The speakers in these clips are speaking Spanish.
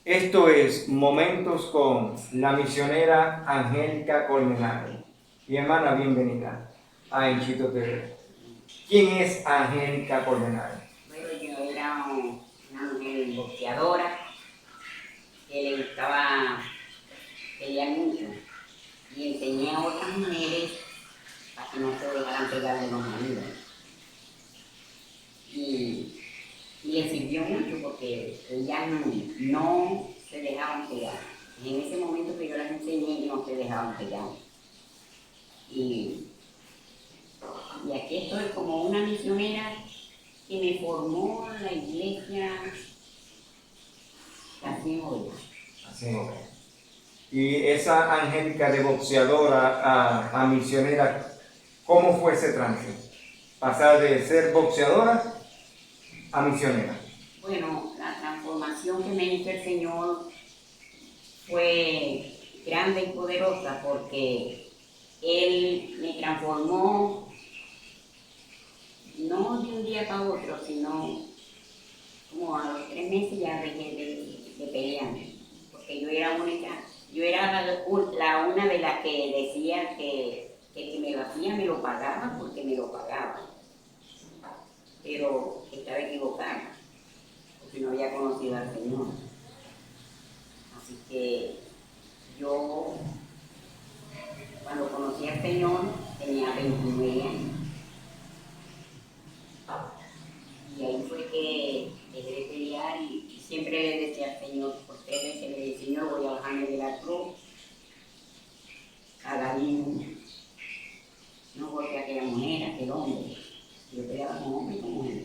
Esto es Momentos con la misionera Angélica Colmenares. Y hermana, bienvenida a Enchito TV. ¿Quién es Angélica Colmenares? Bueno, yo era una mujer boxeadora que le gustaba pelear mucho y enseñé a otras mujeres a que no se dejaran pegar de los maridos. Y les sirvió mucho porque ellas no se dejaban pegar. En ese momento que yo las enseñé no se dejaban pegar. Y aquí estoy como una misionera que me formó la iglesia así hoy. Así es. Y esa Angélica de boxeadora a misionera, ¿cómo fue ese trance? Pasar de ser boxeadora a misionera. Bueno, la transformación que me hizo el Señor fue grande y poderosa porque Él me transformó no de un día para otro, sino como a los 3 meses ya dejé de pelear, porque yo era la una de las que decía que me lo hacía me lo pagaba porque me lo pagaba, pero estaba equivocada, porque no había conocido al Señor. Así que yo, cuando conocí al Señor, tenía 29 años. Y ahí fue que dejé de pelear y siempre le decía al Señor, por 3 veces le decía, Señor, voy a bajarme de la cruz, a Galín, no golpeé a aquella mujer, aquel hombre. Yo peleaba con hombre y con mujer.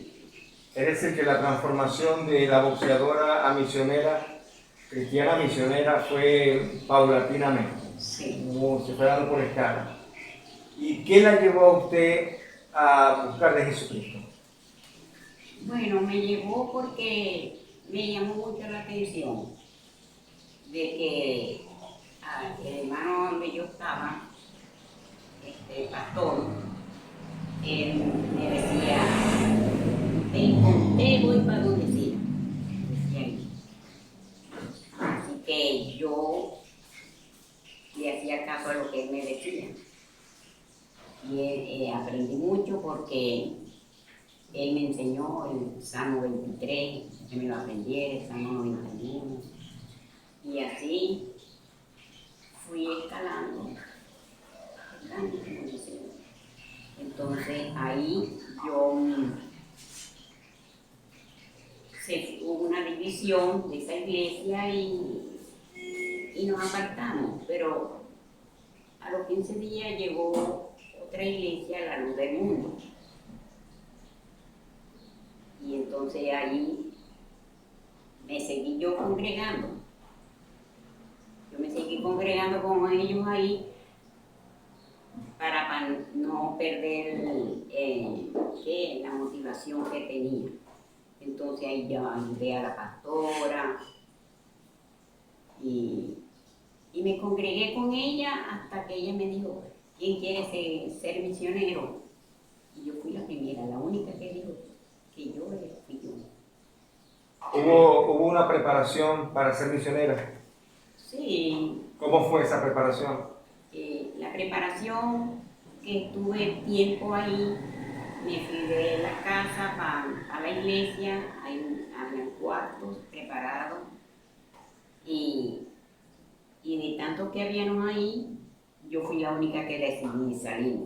Es decir, que la transformación de la boxeadora a misionera, cristiana misionera, fue paulatinamente. Sí. Como se fue dando por escala. ¿Y qué la llevó a usted a buscar de Jesucristo? Bueno, me llevó porque me llamó mucho la atención de que el hermano donde yo estaba, pastor, él me decía, ven con usted, voy para donde sea, decía él. Así que yo le hacía caso a lo que él me decía. Y aprendí mucho porque él me enseñó el Salmo 23, que me lo aprendiera, el Salmo 91. Y así fui escalando, como dice. Entonces ahí hubo una división de esa iglesia y nos apartamos, pero a los 15 días llegó otra iglesia, la Luz del Mundo. Y entonces ahí me seguí yo congregando. Yo me seguí congregando con ellos ahí para no perder la motivación que tenía. Entonces ahí ya ayudé a la pastora y me congregué con ella hasta que ella me dijo, ¿quién quiere ser misionero? Y yo fui la primera, la única que dijo que yo fui yo. ¿Hubo una preparación para ser misionera? Sí. ¿Cómo fue esa preparación? La preparación que estuve tiempo ahí, me fui de la casa a la iglesia, había cuartos preparados y de tanto que habíamos ahí, yo fui la única que decidí salir.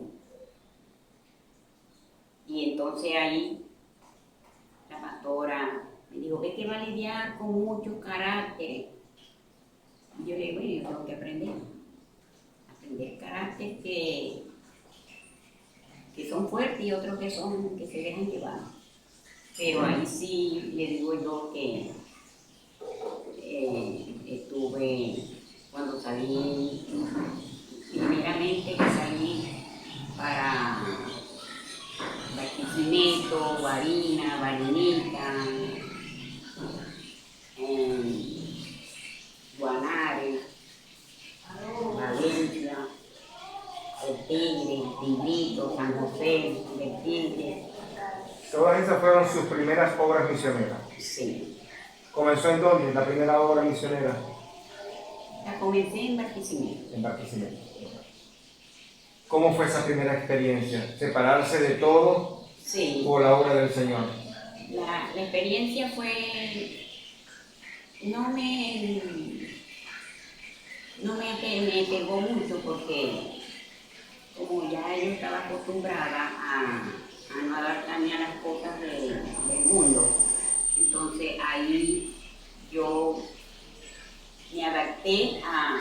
Y entonces ahí la pastora me dijo que va a lidiar con muchos caracteres. Y yo le digo, bueno, yo tengo que aprender carácter que son fuertes y otros que se dejan llevar. Pero ahí sí le digo yo que estuve, cuando salí, primeramente que salí para Barquisimeto, Barina, Barinita, Guanare, Valencia, El Tigre, Tigrito, San José, El Tigre. Todas esas fueron sus primeras obras misioneras. Sí. ¿Comenzó en dónde? La primera obra misionera. La comencé en Barquisimeto. En Barquisimeto. ¿Cómo fue esa primera experiencia? ¿Separarse de todo Sí. por la obra del Señor? La experiencia fue, me pegó mucho porque como ya yo estaba acostumbrada a no adaptarme a las cosas del mundo, entonces ahí yo me adapté a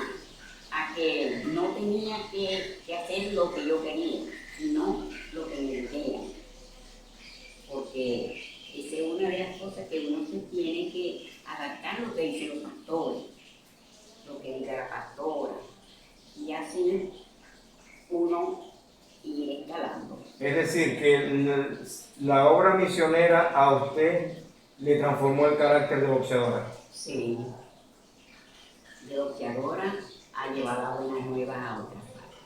que no tenía que hacer lo que yo quería, sino lo que me dijeran. Porque esa es una de las cosas que uno se tiene que adaptar a lo que dicen los pastores, lo que diga la pastora, y así uno ir escalando. Es decir, que la obra misionera a usted le transformó el carácter de boxeadora. Sí, de boxeadora a llevar las buenas nuevas a otras partes.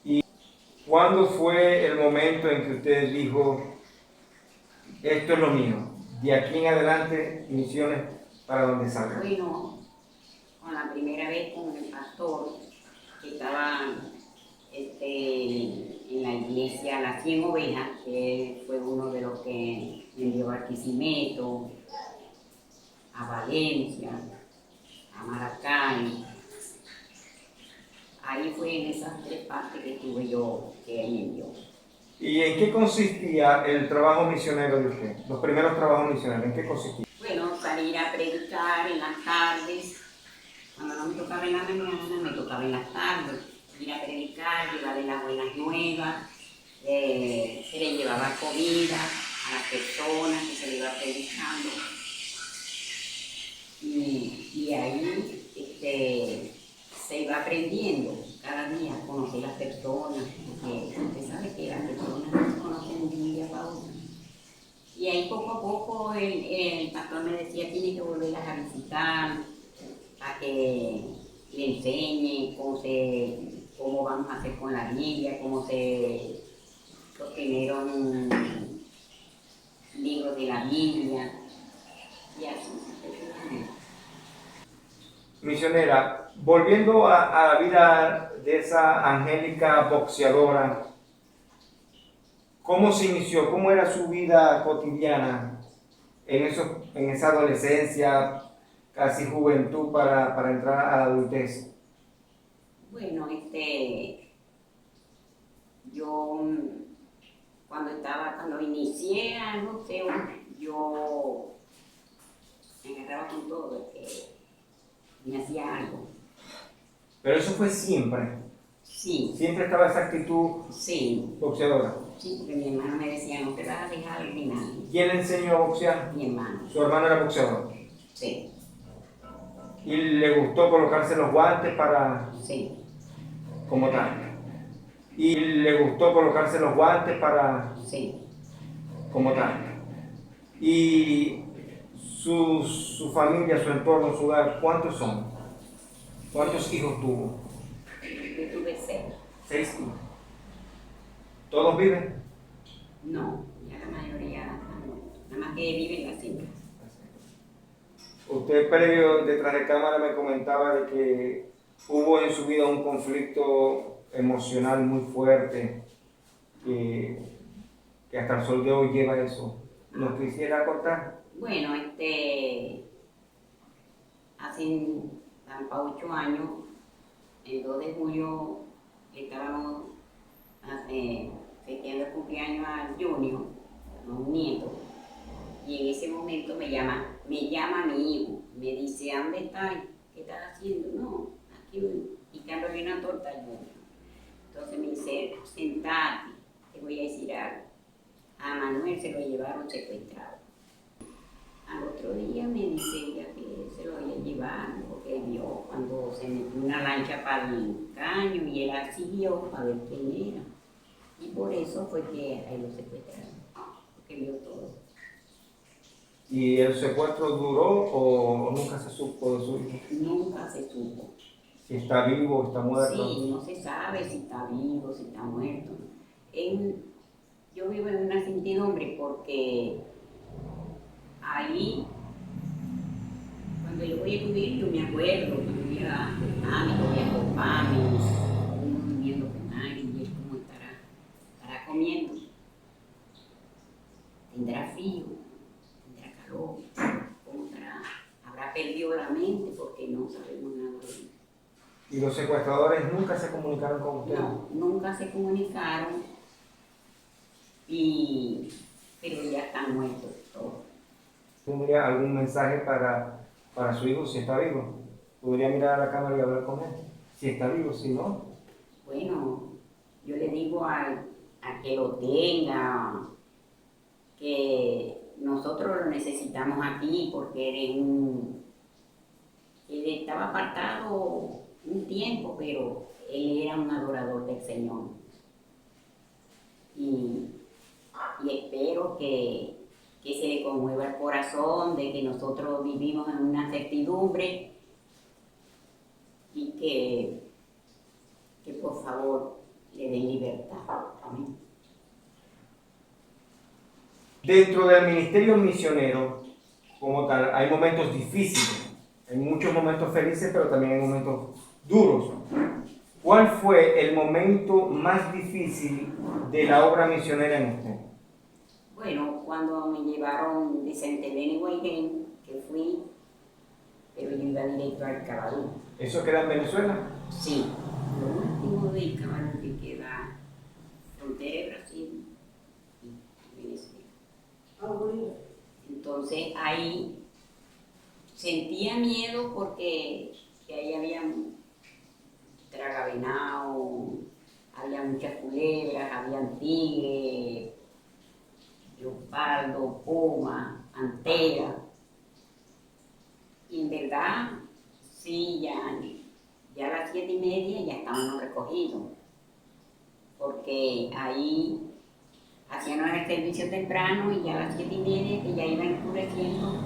¿Y cuándo fue el momento en que usted dijo, esto es lo mío, de aquí en adelante misiones para donde salga? Bueno, con la primera vez con el pastor que estaba en la iglesia Las 100 Ovejas, que fue uno de los que me envió a Barquisimeto, a Valencia, a Maracay. Ahí fue en esas tres partes que estuve yo, que él me envió. ¿Y en qué consistía el trabajo misionero de usted? Los primeros trabajos misioneros, ¿en qué consistía? Bueno, salir a predicar en las tardes. Cuando no me tocaba en la mañana, me tocaba en las tardes. Ir a predicar, llevarle las buenas nuevas. Se le llevaba comida a las personas que se le iba predicando. Y ahí se iba aprendiendo cada día a conocer las personas, porque usted sabe que las personas no se conocen de un día para otro. Y ahí poco a poco el pastor me decía, tiene que volverlas a visitar, a que le enseñe cómo vamos a hacer con la Biblia, los primeros libros de la Biblia, y así sucesivamente. Misionera, volviendo a la vida de esa Angélica boxeadora, ¿cómo se inició? ¿Cómo era su vida cotidiana en esa adolescencia, casi juventud para entrar a la adultez? Bueno, yo cuando inicié al boxeo, yo me agarraba con todo, que me hacía algo. Pero eso fue siempre. Sí. Siempre estaba esa actitud Sí. boxeadora. Sí, porque mi hermano me decía, no te vas a dejar de nadie. ¿Quién le enseñó a boxear? Mi hermano. Su hermano era boxeador. Sí. ¿Y le gustó colocarse los guantes para...? Sí. Como tal. ¿Y le gustó colocarse los guantes para...? Sí. Como tal. ¿Y su familia, su entorno, su hogar, cuántos son? ¿Cuántos hijos tuvo? Yo tuve 6. 6 hijos. ¿Todos viven? No, ya la mayoría están muertos. Nada más que viven las 5. Usted previo detrás de cámara me comentaba de que hubo en su vida un conflicto emocional muy fuerte que hasta el sol de hoy lleva eso. ¿Nos quisiera contar? Bueno, hace para 8 años, el 2 de julio, estábamos festejando el cumpleaños al Junior, a un nieto, y en ese momento me llama mi hijo, me dice, ¿dónde estás? ¿Qué estás haciendo? No, aquí picándole una torta al Junior. Entonces me dice, sentate, te voy a decir algo. A Manuel se lo llevaron secuestrado. Al otro día me dice ella que se lo había llevado, porque vio cuando se metió una lancha para el caño y él así vio para ver quién era. Y por eso fue que ahí lo secuestraron, porque vio todo. ¿Y el secuestro duró o nunca se supo de su hijo? Nunca se supo. Si está vivo o está muerto. Sí, no se sabe si está vivo, si está muerto. Yo vivo en una incertidumbre porque ahí yo me acuerdo cuando iba a Copami, comía Copami, uno durmiendo con alguien y él cómo estará comiendo. Tendrá frío, tendrá calor, cómo estará, habrá perdido la mente porque no sabemos nada de él. ¿Y los secuestradores nunca se comunicaron con usted? No, nunca se comunicaron, pero ya están muertos todos. ¿Tendría algún mensaje para su hijo si está vivo? ¿Podría mirar a la cámara y hablar con él? Si está vivo, si no. Bueno, yo le digo a que lo tenga, que nosotros lo necesitamos aquí porque él estaba apartado un tiempo, pero él era un adorador del Señor. Y espero que se le conmueva el corazón de que nosotros vivimos en una certidumbre y que por favor le den libertad. Amén. Dentro del ministerio misionero, como tal, hay momentos difíciles, hay muchos momentos felices, pero también hay momentos duros. ¿Cuál fue el momento más difícil de la obra misionera en usted? Bueno, cuando me llevaron de Santa Elena y Guayrén, que fui, pero yo iba directo al Cabarú. ¿Eso queda en Venezuela? Sí, lo último del Cabarú que queda frontera de Brasil y Venezuela. Entonces ahí sentía miedo porque ahí había tragavenado, había muchas culebras, habían tigres, leopardo, puma, antera. Y en verdad, sí, ya a las 7:30 ya estábamos recogidos, porque ahí hacíamos el servicio temprano y ya a las 7:30, que ya iba enfureciendo,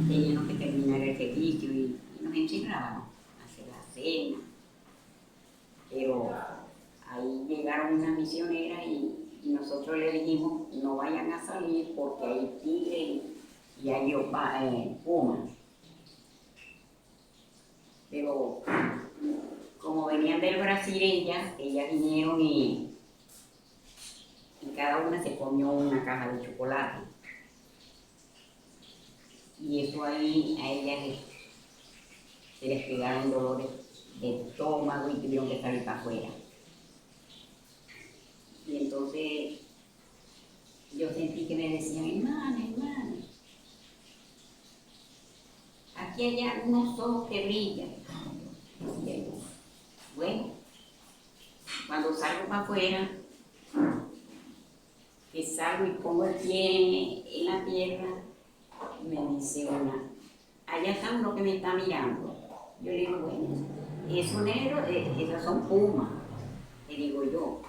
teníamos que terminar el servicio y nos encerrábamos a hacer la cena. Pero ahí llegaron unas misioneras y nosotros le dijimos, no vayan a salir porque hay tigres y hay pumas. Pero como venían del Brasil ellas vinieron y cada una se comió una caja de chocolate. Y eso ahí a ellas se les pegaron dolores de estómago y tuvieron que salir para afuera. Y entonces yo sentí que me decían, hermana, aquí hay algunos ojos que brillan. Bueno, cuando salgo para afuera, que salgo y pongo el pie en la tierra, me dice una, allá está uno que me está mirando. Yo le digo, bueno, esos negros, esos son pumas, le digo yo.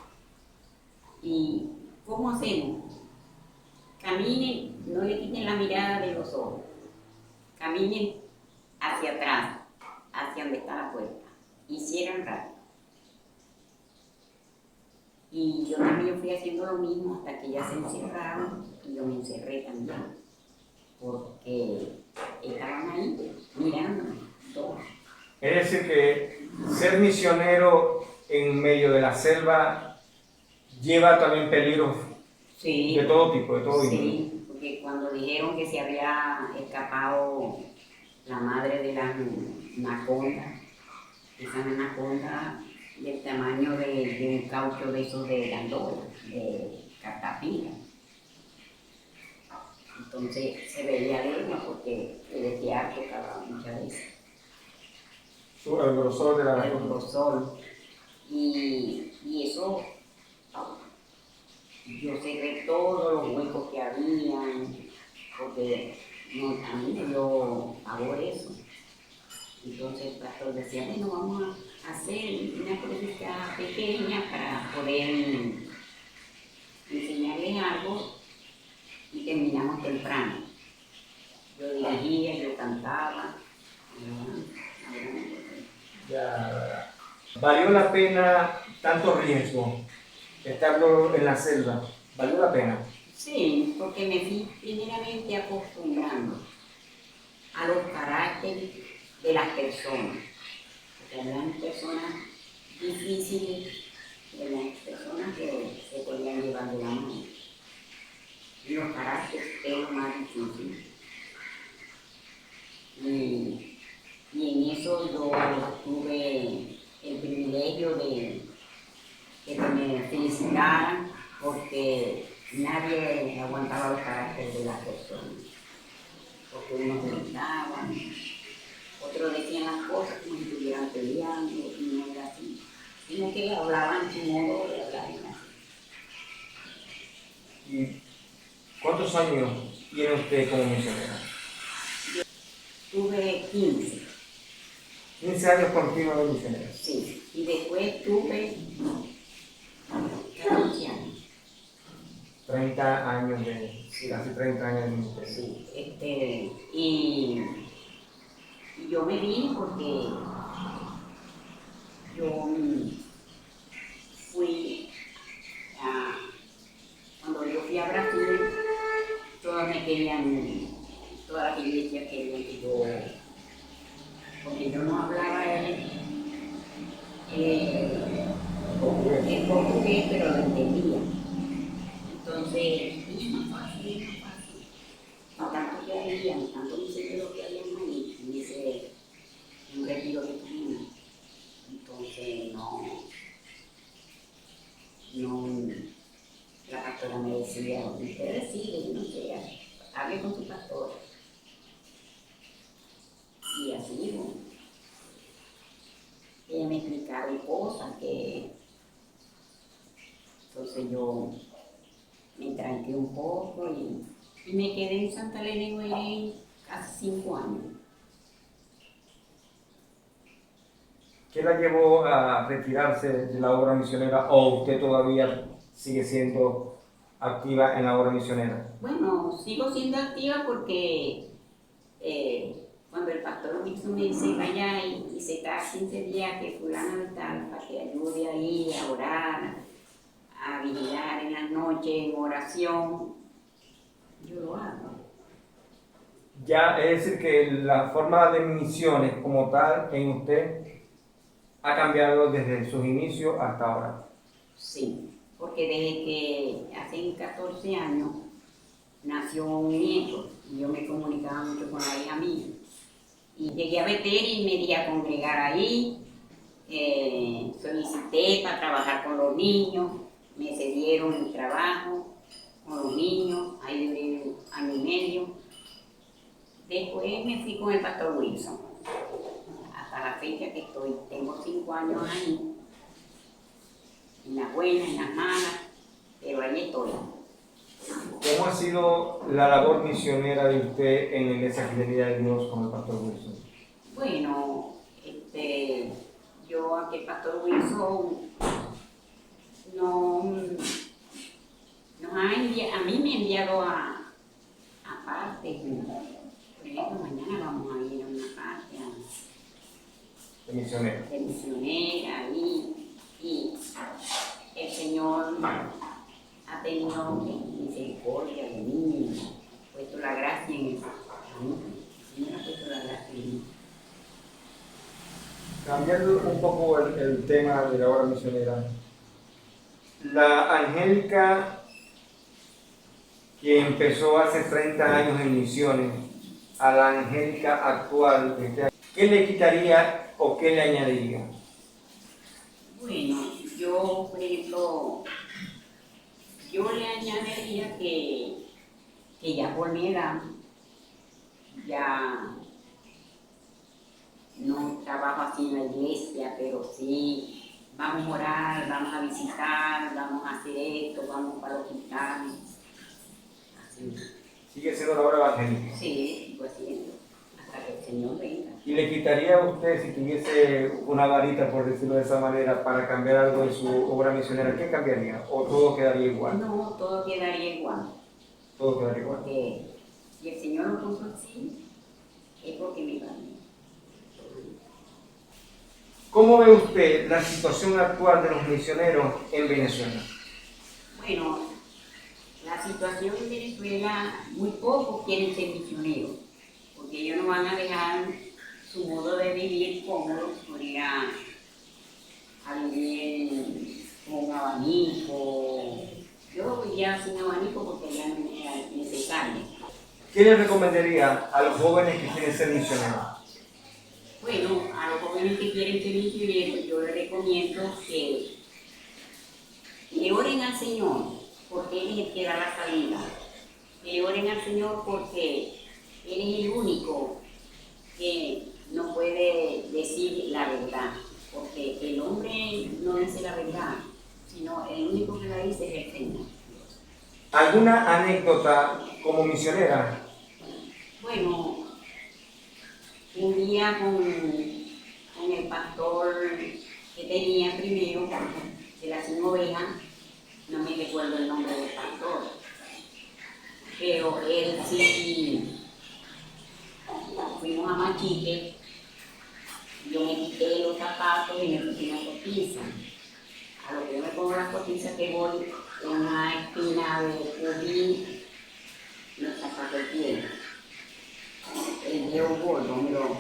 ¿Y cómo hacemos? Caminen, no le quiten la mirada de los ojos. Caminen hacia atrás, hacia donde está la puerta. Y cierran rápido. Y yo también fui haciendo lo mismo hasta que ya se encerraron y yo me encerré también. Porque estaban ahí mirándome todos. Es decir, que ser misionero en medio de la selva lleva también peligros de todo tipo, de todo índole. Sí, porque cuando dijeron que se había escapado la madre de la anaconda, esa anaconda del tamaño de un caucho de esos de gandola, de catapila. Entonces se veía lejos porque el desierto tocaba muchas veces. El grosor de la anaconda. El grosor. Y eso, yo cerré todos los huecos que habían, porque a mí me dio pavor eso. Entonces el pastor decía, bueno, vamos a hacer una prédica pequeña para poder enseñarles algo y terminamos temprano. Yo dirigía, yo cantaba. Ya. ¿Valió la pena tanto riesgo estando en la selva? ¿Valió la pena? Sí, porque me fui primeramente acostumbrando. a los caracteres de las personas. Porque habían personas difíciles, habían personas que se podían llevar de la mano. Y los caracteres es lo más difícil. Y en eso yo tuve el privilegio de que me felicitaran porque nadie aguantaba los caracteres de las personas. Porque unos gritaban, otros decían las cosas como si estuvieran peleando, y no era así. Sino que hablaban su modo de hablar así. ¿Y cuántos años tiene usted como misionera? Tuve 15. 15 años continuos de misionera. Sí, y después tuve 14 años. 30 años de, casi 30 años de ministerio. Sí, y yo me vine porque yo fui cuando yo fui a Brasil, todas me querían, todas las iglesias querían que yo, porque yo no hablaba el portugués, pero lo entendía. Entonces, es más fácil. No tanto que habían, tanto misioneros que habían ahí, en ese un retiro que tuvimos. Entonces, la pastora me decía, usted decide, no sé, hable con su pastor. Y así, bueno, ella me explicaba cosas que, entonces yo me tranqué un poco y me quedé en Santa Elena de Guairén casi 5 años. ¿Qué la llevó a retirarse de la obra misionera o usted todavía sigue siendo activa en la obra misionera? Bueno, sigo siendo activa porque cuando el pastor Wilson me dice vaya y se está 15 días que fulana de tal para que ayude ahí a orar, a vigilar en las noches, en oración, yo lo hago. Ya, es decir, que la forma de misiones como tal en usted ha cambiado desde sus inicios hasta ahora. Sí, porque desde que hace 14 años nació un nieto y yo me comunicaba mucho con la hija mía. Y llegué a Betel y me di a congregar ahí, solicité para trabajar con los niños, me cedieron el trabajo con los niños, ahí duré 1 año y medio. Después me fui con el pastor Wilson, hasta la fecha que estoy, tengo 5 años ahí, en las buenas, en las malas, pero ahí estoy. ¿Cómo ha sido la labor misionera de usted en la Iglesia Fidelidad de Dios con el pastor Wilson? Bueno, yo aquí el pastor Wilson a mí me ha enviado a partes. Por ejemplo, mañana vamos a ir a una parte De misionera. de misionera y el Señor ha tenido misericordia de mí, ha puesto la gracia en mí. El Señor ha puesto la gracia en mí. Cambiando un poco el tema de la obra misionera, la Angélica que empezó hace 30 años en misiones a la Angélica actual, ¿qué le quitaría o qué le añadiría? Bueno, yo, por ejemplo, yo le añadiría que ya por mi edad, ya no trabajo así en la iglesia, pero sí vamos a orar, vamos a visitar, vamos a hacer esto, vamos para los hospitales. Así. Sigue siendo la obra evangélica. Sí, sigo haciendo, hasta que el Señor venga. ¿Y le quitaría a usted, si tuviese una varita, por decirlo de esa manera, para cambiar algo en su obra misionera, qué cambiaría? ¿O todo quedaría igual? No, todo quedaría igual. Todo quedaría igual. Porque si el Señor lo puso así, es porque me va bien. ¿Cómo ve usted la situación actual de los misioneros en Venezuela? Bueno, la situación en Venezuela, muy pocos quieren ser misioneros, porque ellos no van a dejar su modo de vivir cómodo por ir a vivir con un abanico. Yo vivía sin abanico porque ya no era necesario. ¿Qué le recomendaría a los jóvenes que quieren ser misioneros? Bueno, a los jóvenes que quieren ser misioneros, yo les recomiendo que le oren al Señor, porque Él es el que da la salida. Que le oren al Señor porque Él es el único que nos puede decir la verdad. Porque el hombre no dice la verdad, sino el único que la dice es el Señor. ¿Alguna anécdota como misionera? Bueno, un día con el pastor que tenía primero, de las 100 ovejas, no me recuerdo el nombre del pastor, pero él sí, fuimos a Machique, yo me quité los zapatos y me puse una cotiza. A lo que yo me pongo las cotizas que voy en una esquina de Cubí, me saca el pie. El dedo gordo, miró.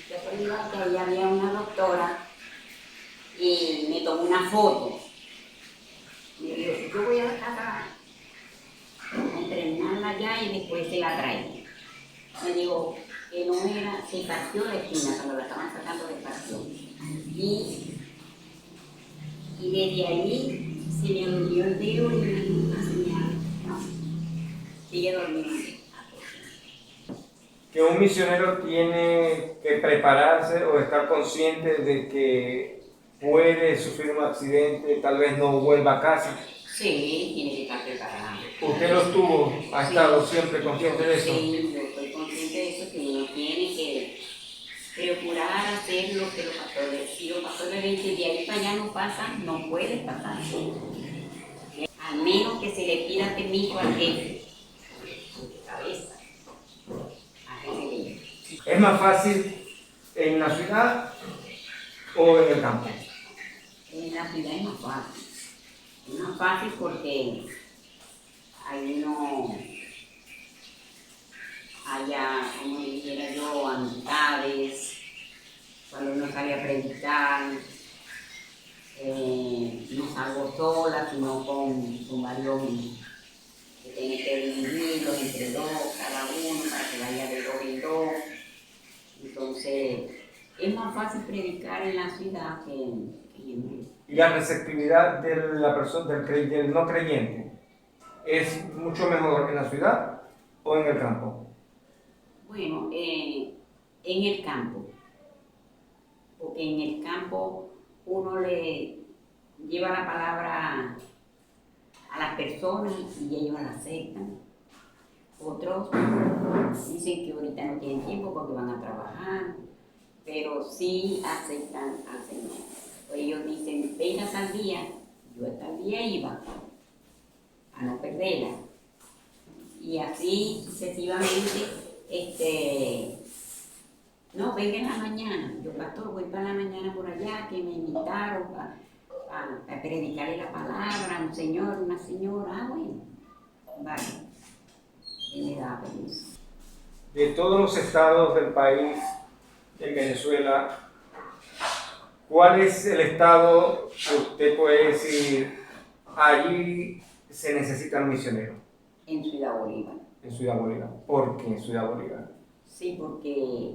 Casualidad que ahí había una doctora y me tomó una foto. Y yo digo, yo voy a la casa a entrenarla allá y después se la traigo. Me dijo que no era, se partió la espina cuando la estaban sacando de partió. Y desde ahí se me hundió el dedo y me señal. No, sigue dormiendo. Que un misionero tiene que prepararse o estar consciente de que puede sufrir un accidente, tal vez no vuelva a casa. Sí, tiene que estar preparado. ¿Usted lo estuvo, ha estado siempre consciente de eso? Sí, yo estoy consciente de eso, que uno tiene que procurar hacer lo que los pastores, si los pastores dicen de ahí para allá no pasan, no puede pasar. Al menos que se le pida permiso al jefe de cabeza. ¿Es más fácil en la ciudad o en el campo? En la ciudad es más fácil. Es más fácil porque ahí no haya, como dijera yo, amistades, cuando uno sale a predicar, no salgo sola, sino con varios que tienen que dividirlos entre dos, cada uno, para que vaya de dos en dos. Entonces, es más fácil predicar en la ciudad que en el... ¿Y la receptividad de la persona, del no creyente, es mucho mejor en la ciudad o en el campo? Bueno, en el campo, porque en el campo uno le lleva la palabra a las personas y ellos la aceptan. Otros dicen que ahorita no tienen tiempo porque van a trabajar, pero sí aceptan al Señor. Pues ellos dicen, venga tal día, yo tal día iba, a no perderla. Y así sucesivamente, no, venga en la mañana, yo pastor voy para la mañana por allá, que me invitaron para predicarle la palabra a un señor, una señora, bueno, vale, y me da permiso. De todos los estados del país, en Venezuela, ¿cuál es el estado que usted puede decir, allí se necesitan misioneros? En Ciudad Bolívar. En Ciudad Bolívar. ¿Por qué en Ciudad Bolívar? Sí, porque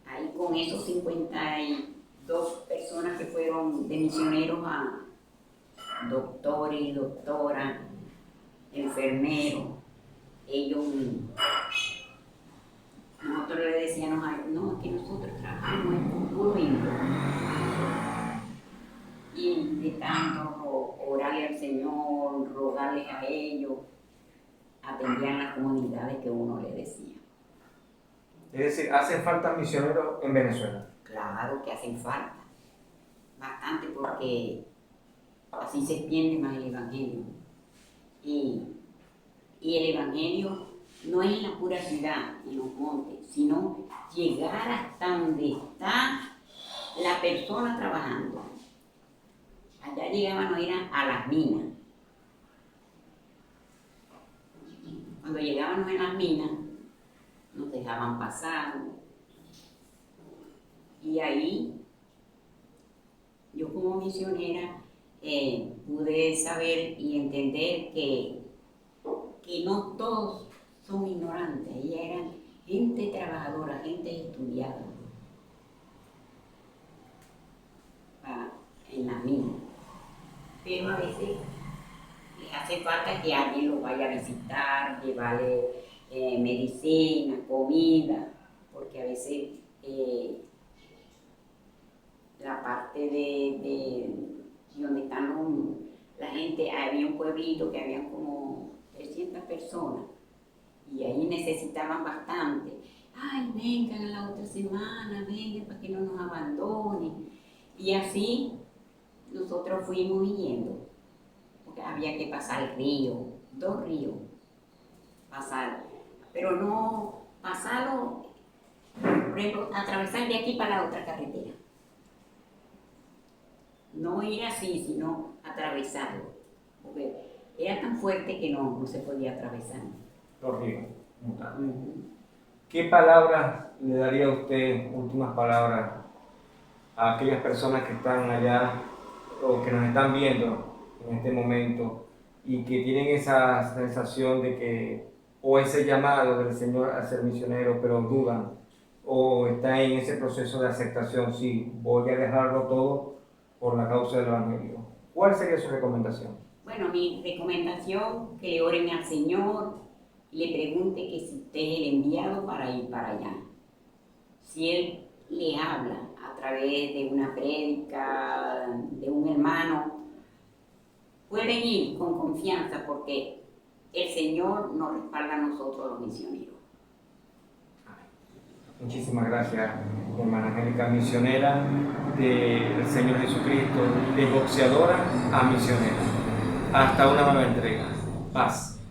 ahí con esos 52 personas que fueron de misioneros a doctores y doctoras, enfermeros, ellos, nosotros le decíamos a ellos, no, que nosotros trabajamos en puro himno. Y de tanto orarle al Señor, rogarles a ellos, atendían las comunidades que uno le decía. Es decir, ¿hacen falta misioneros en Venezuela? Claro que hacen falta, bastante, porque así se extiende más el Evangelio. Y el Evangelio no es en la pura ciudad, en los montes, sino llegar hasta donde está la persona trabajando. Allá llegaban a ir a las minas. Cuando llegábamos en las minas, nos dejaban pasar. Y ahí, yo como misionera, pude saber y entender que no todos son ignorantes, ellas eran gente trabajadora, gente estudiada en la mina. Pero a veces les hace falta que alguien los vaya a visitar, llevarle medicina, comida, porque a veces la parte de donde están la gente, había un pueblito que habían como 300 personas y ahí necesitaban bastante. Ay, vengan a la otra semana, vengan para que no nos abandonen. Y así nosotros fuimos yendo, porque había que pasar el río, 2 ríos, pasar, pero no pasarlo, por ejemplo, atravesar de aquí para la otra carretera. No ir así, sino atravesarlo, porque era tan fuerte que no se podía atravesar. Los ríos. ¿Qué palabras le daría a usted, últimas palabras, a aquellas personas que están allá o que nos están viendo en este momento y que tienen esa sensación de que, o ese llamado del Señor a ser misionero, pero dudan, o están en ese proceso de aceptación, sí, voy a dejarlo todo por la causa del Evangelio? ¿Cuál sería su recomendación? Bueno, mi recomendación, que le oren al Señor y le pregunte que si usted es el enviado para ir para allá. Si Él le habla a través de una prédica, de un hermano, pueden ir con confianza porque el Señor nos respalda a nosotros los misioneros. Muchísimas gracias, hermana Angélica, misionera del Señor Jesucristo, de boxeadora a misionera. Hasta una nueva entrega. Paz.